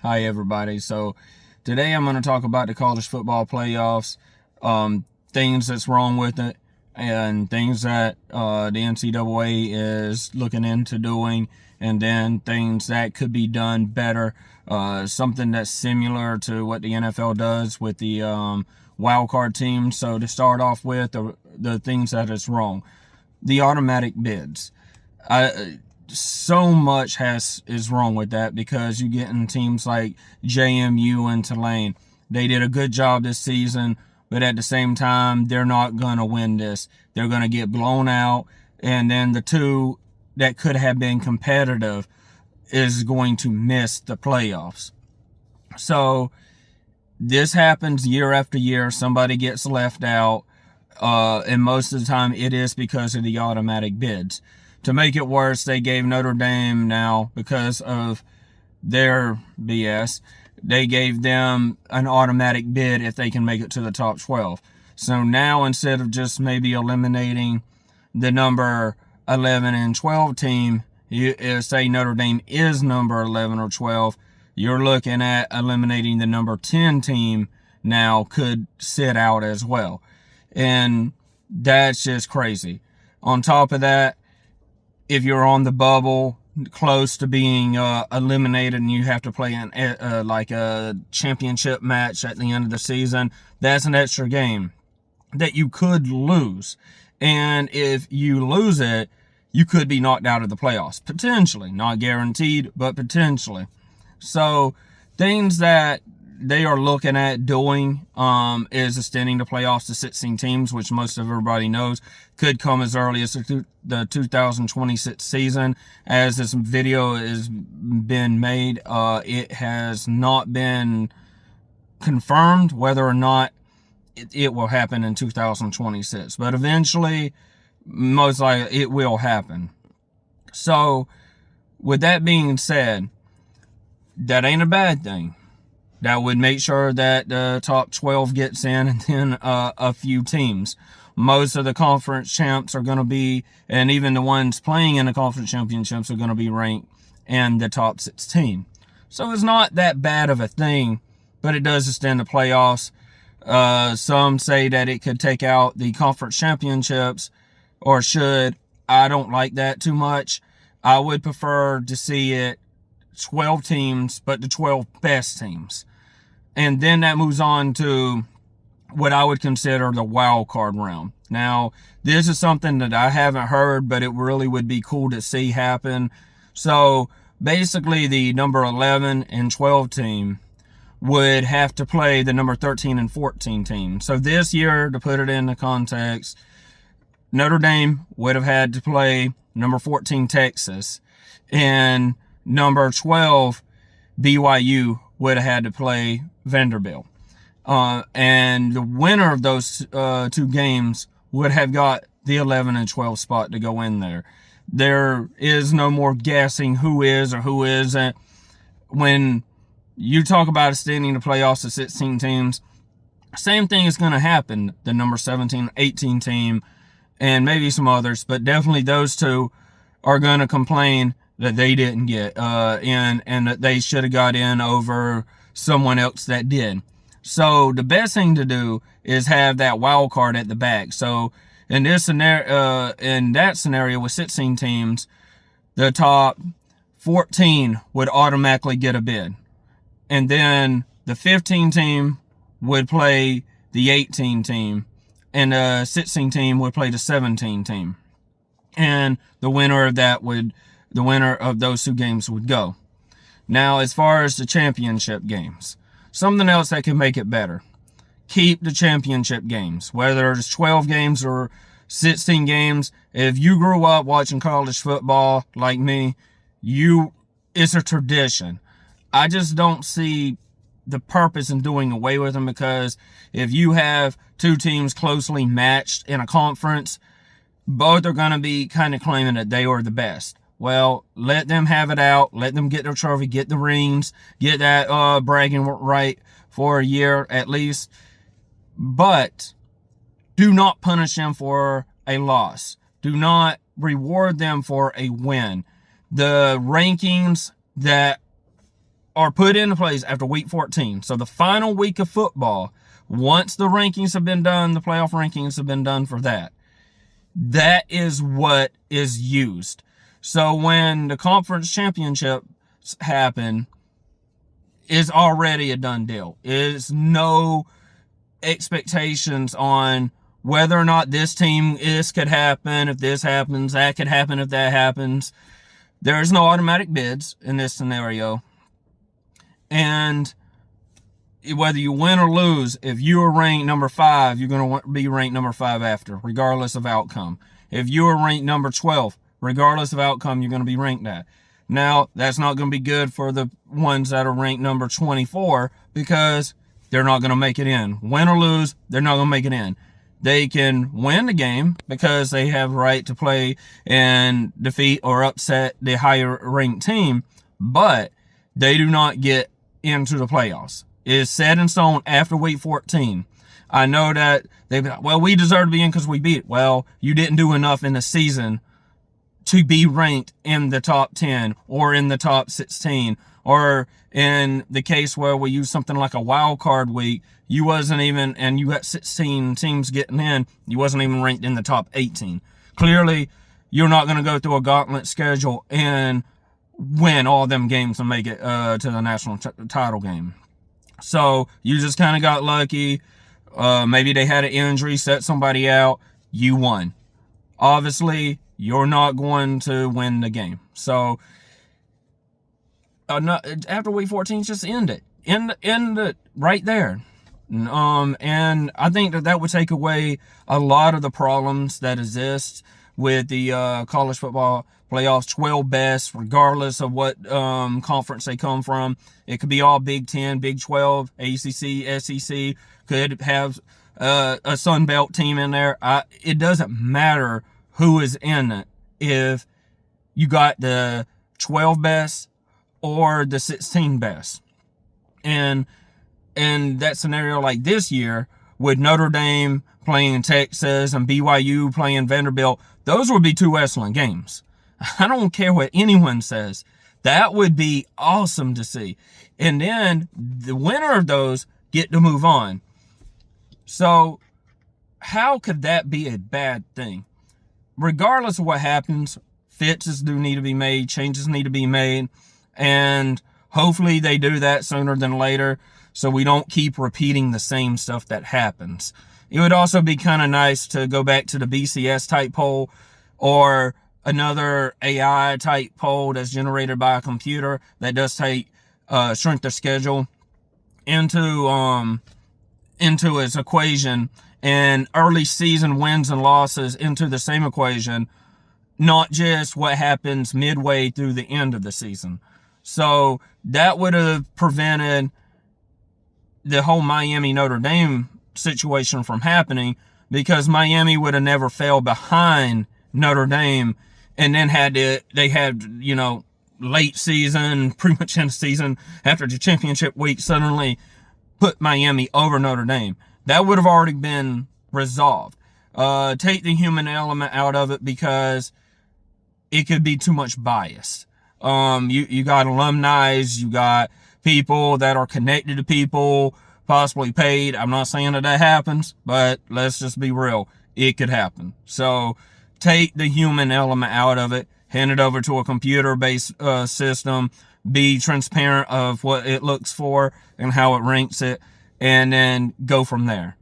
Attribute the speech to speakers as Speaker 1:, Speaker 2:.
Speaker 1: Hi, everybody. So today I'm going to talk about the college football playoffs, things that's wrong with it, and things that the NCAA is looking into doing, and then things that could be done better. Something that's similar to what the NFL does with the wild card team. So to start off with, the things that is wrong, the automatic bids. So much is wrong with that because you get in teams like JMU and Tulane. They did a good job this season, but at the same time, they're not going to win this. They're going to get blown out, and then the two that could have been competitive is going to miss the playoffs. So this happens year after year. Somebody gets left out, and most of the time it is because of the automatic bids. To make it worse, they gave Notre Dame now, because of their BS, they gave them an automatic bid if they can make it to the top 12. So now, instead of just maybe eliminating the number 11 and 12 team, say Notre Dame is number 11 or 12, you're looking at eliminating the number 10 team now could sit out as well. And that's just crazy. On top of that, if you're on the bubble, close to being eliminated, and you have to play like a championship match at the end of the season, that's an extra game that you could lose. And if you lose it, you could be knocked out of the playoffs. Potentially. Not guaranteed, but potentially. So things that they are looking at doing is extending the playoffs to 16 teams, which most of everybody knows could come as early as the 2026 season. As this video has been made, it has not been confirmed whether or not it will happen in 2026, but eventually, most likely, it will happen. So with that being said, that ain't a bad thing. That would make sure that the top 12 gets in, and then a few teams. Most of the conference champs are going to be, and even the ones playing in the conference championships are going to be ranked in the top 16. So it's not that bad of a thing, but it does extend the playoffs. Some say that it could take out the conference championships, or should. I don't like that too much. I would prefer to see it 12 teams, but the 12 best teams. And then that moves on to what I would consider the wild card round. Now, this is something that I haven't heard, but it really would be cool to see happen. So basically, the number 11 and 12 team would have to play the number 13 and 14 team. So this year, to put it into context, Notre Dame would have had to play number 14 Texas, and number 12 BYU would have had to play Vanderbilt. And the winner of those two games would have got the 11 and 12 spot to go in there. There is no more guessing who is or who isn't. When you talk about extending the playoffs to 16 teams, same thing is going to happen. The number 17, 18 team, and maybe some others, but definitely those two are going to complain that they didn't get in, and that they should have got in over someone else that did. So the best thing to do is have that wild card at the back. So in this scenario, in that scenario with 16 teams, the top 14 would automatically get a bid, and then the 15 team would play the 18 team, and the 16 team would play the 17 team, and the winner of those two games would go. Now, as far as the championship games, something else that can make it better. Keep the championship games, whether it's 12 games or 16 games. If you grew up watching college football like me, it's a tradition. I just don't see the purpose in doing away with them, because if you have two teams closely matched in a conference, both are going to be kind of claiming that they are the best. Well, let them have it out. Let them get their trophy, get the rings, get that bragging right for a year at least. But do not punish them for a loss. Do not reward them for a win. The rankings that are put into place after week 14. So the final week of football, once the rankings have been done, the playoff rankings have been done for that. That is what is used. So when the conference championships happen, is already a done deal. Is no expectations on whether or not this could happen, if this happens, that could happen if that happens. There's no automatic bids in this scenario. And whether you win or lose, if you are ranked number 5, you're going to be ranked number 5 after, regardless of outcome. If you are ranked number 12, regardless of outcome, you're going to be ranked that. Now, that's not going to be good for the ones that are ranked number 24 because they're not going to make it in. Win or lose, they're not going to make it in. They can win the game because they have the right to play and defeat or upset the higher ranked team, but they do not get into the playoffs. It is set in stone after week 14. I know that they've been, well, we deserve to be in because we beat it. Well, you didn't do enough in the season to be ranked in the top 10 or in the top 16, or in the case where we use something like a wild card week, you wasn't even, and you got 16 teams getting in, you wasn't even ranked in the top 18. Clearly, you're not going to go through a gauntlet schedule and win all them games and make it to the national title game. So you just kind of got lucky. Maybe they had an injury, set somebody out, you won. Obviously, you're not going to win the game. So after week 14, just end it. End it right there. And I think that would take away a lot of the problems that exist with the college football playoffs. 12 best, regardless of what conference they come from. It could be all Big 10, Big 12, ACC, SEC. Could have a Sun Belt team in there. It doesn't matter who is in it if you got the 12 best or the 16 best. And in that scenario like this year, with Notre Dame playing Texas and BYU playing Vanderbilt, those would be 2 excellent games. I don't care what anyone says. That would be awesome to see. And then the winner of those get to move on. So how could that be a bad thing? Regardless of what happens, fixes do need to be made, changes need to be made, and hopefully they do that sooner than later so we don't keep repeating the same stuff that happens. It would also be kind of nice to go back to the BCS type poll or another AI type poll that's generated by a computer that does take strength of schedule into its equation, and early season wins and losses into the same equation, not just what happens midway through the end of the season. So that would have prevented the whole Miami Notre Dame situation from happening, because Miami would have never fell behind Notre Dame and then they had, late season, pretty much end of season after the championship week, suddenly put Miami over Notre Dame. That would have already been resolved. Take the human element out of it because it could be too much bias. You got alumni, you got people that are connected to people, possibly paid. I'm not saying that happens, but let's just be real. It could happen. So take the human element out of it, hand it over to a computer-based system, be transparent of what it looks for and how it ranks it, and then go from there.